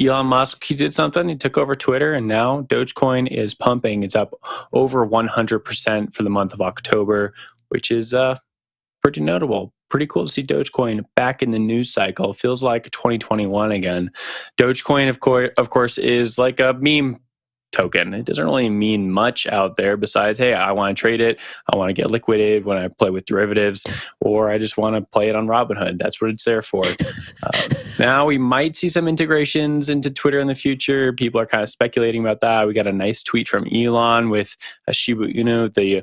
Elon Musk, he did something. He took over Twitter, and now Dogecoin is pumping. It's up over 100% for the month of October, which is pretty notable. Pretty cool to see Dogecoin back in the news cycle. Feels like 2021 again. Dogecoin, of course, is like a meme token. It doesn't really mean much out there besides, hey, I want to trade it. I want to get liquidated when I play with derivatives, or I just want to play it on Robinhood. That's what it's there for. Now we might see some integrations into Twitter in the future. People are kind of speculating about that. We got a nice tweet from Elon with a Shiba Inu, the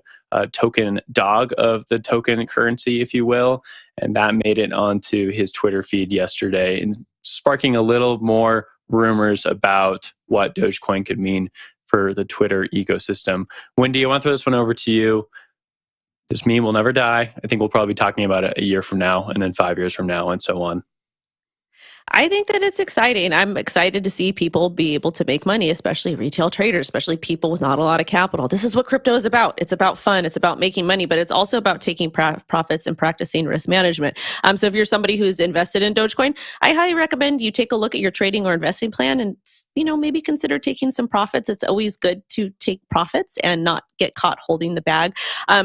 token dog of the token currency, if you will. And that made it onto his Twitter feed yesterday, and sparking a little more rumors about what Dogecoin could mean for the Twitter ecosystem. Wendy, I want to throw this one over to you. This meme will never die. I think we'll probably be talking about it a year from now, and then 5 years from now, and so on. I think that it's exciting. I'm excited to see people be able to make money, especially retail traders, especially people with not a lot of capital. This is what crypto is about. It's about fun. It's about making money, but it's also about taking profits and practicing risk management. So if you're somebody who's invested in Dogecoin, I highly recommend you take a look at your trading or investing plan and, maybe consider taking some profits. It's always good to take profits and not get caught holding the bag.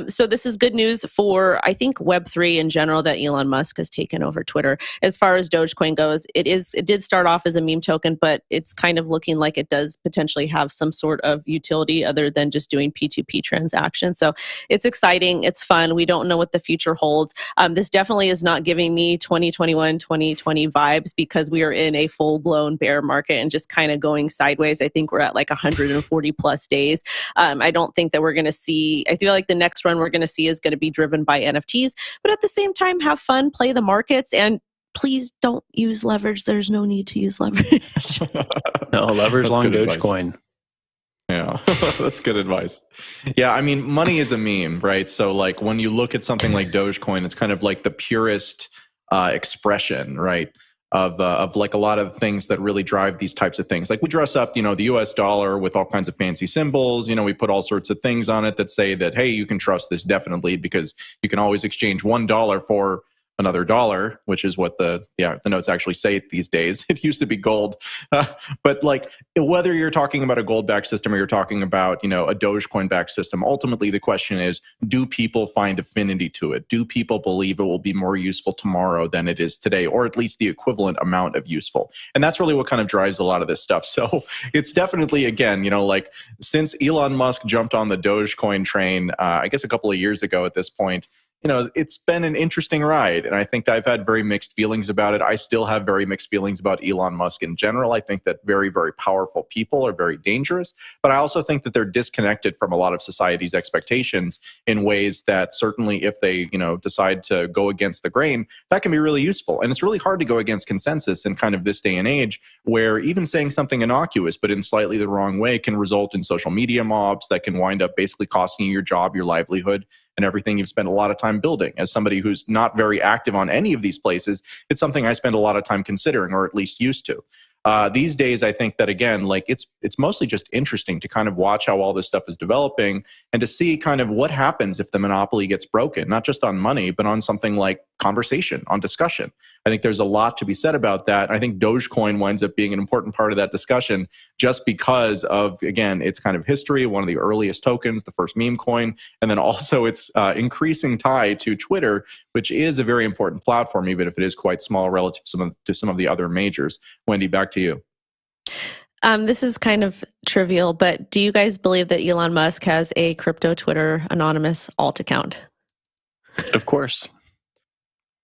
So this is good news for, I think, Web3 in general, that Elon Musk has taken over Twitter. As far as Dogecoin goes, it did start off as a meme token, but it's kind of looking like it does potentially have some sort of utility other than just doing P2P transactions. So it's exciting. It's fun. We don't know what the future holds. This definitely is not giving me 2021, 2020 vibes, because we are in a full-blown bear market and just kind of going sideways. I think we're at like 140 plus days. I don't think that we're going to see, I feel like the next run we're going to see is going to be driven by NFTs, but at the same time, have fun, play the markets, and please don't use leverage. There's no need to use leverage. No, leverage long Dogecoin. Yeah, that's good advice. Yeah, I mean, money is a meme, right? So like when you look at something like Dogecoin, it's kind of like the purest expression, right? Of like a lot of things that really drive these types of things. Like we dress up, the US dollar with all kinds of fancy symbols. We put all sorts of things on it that say that, hey, you can trust this definitely because you can always exchange $1 for another dollar, which is what the notes actually say these days. It used to be gold. But like whether you're talking about a gold-backed system or you're talking about, a Dogecoin-backed system, ultimately the question is, do people find affinity to it? Do people believe it will be more useful tomorrow than it is today, or at least the equivalent amount of useful? And that's really what kind of drives a lot of this stuff. So it's definitely, again, like since Elon Musk jumped on the Dogecoin train, I guess a couple of years ago at this point, it's been an interesting ride. And I think that I've had very mixed feelings about it. I still have very mixed feelings about Elon Musk in general. I think that very, very powerful people are very dangerous. But I also think that they're disconnected from a lot of society's expectations in ways that certainly if they, decide to go against the grain, that can be really useful. And it's really hard to go against consensus in kind of this day and age, where even saying something innocuous, but in slightly the wrong way, can result in social media mobs that can wind up basically costing you your job, your livelihood, and everything you've spent a lot of time building. As somebody who's not very active on any of these places, it's something I spend a lot of time considering, or at least used to. These days, I think that, again, like it's mostly just interesting to kind of watch how all this stuff is developing and to see kind of what happens if the monopoly gets broken, not just on money, but on something like conversation, on discussion. I think there's a lot to be said about that. I think Dogecoin winds up being an important part of that discussion just because of, again, its kind of history, one of the earliest tokens, the first meme coin, and then also its increasing tie to Twitter, which is a very important platform, even if it is quite small relative to some of the other majors. Wendy, back to you. This is kind of trivial, but do you guys believe that Elon Musk has a crypto Twitter anonymous alt account? Of course.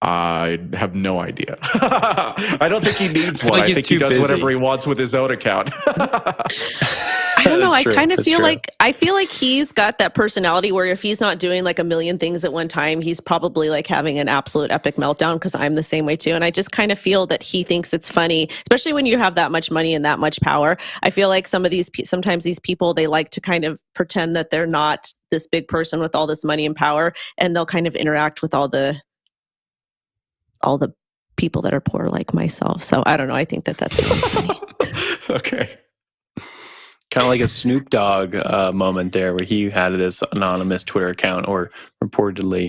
I have no idea. I don't think he needs one. I think he does whatever he wants with his own account. I don't know. I kind of feel like he's got that personality where if he's not doing like a million things at one time, he's probably like having an absolute epic meltdown, because I'm the same way too. And I just kind of feel that he thinks it's funny, especially when you have that much money and that much power. I feel like sometimes these people, they like to kind of pretend that they're not this big person with all this money and power, and they'll kind of interact with all the people that are poor like myself. So I don't know. I think that's really funny. Okay. Kind of like a Snoop Dogg moment there, where he had this anonymous Twitter account, or reportedly.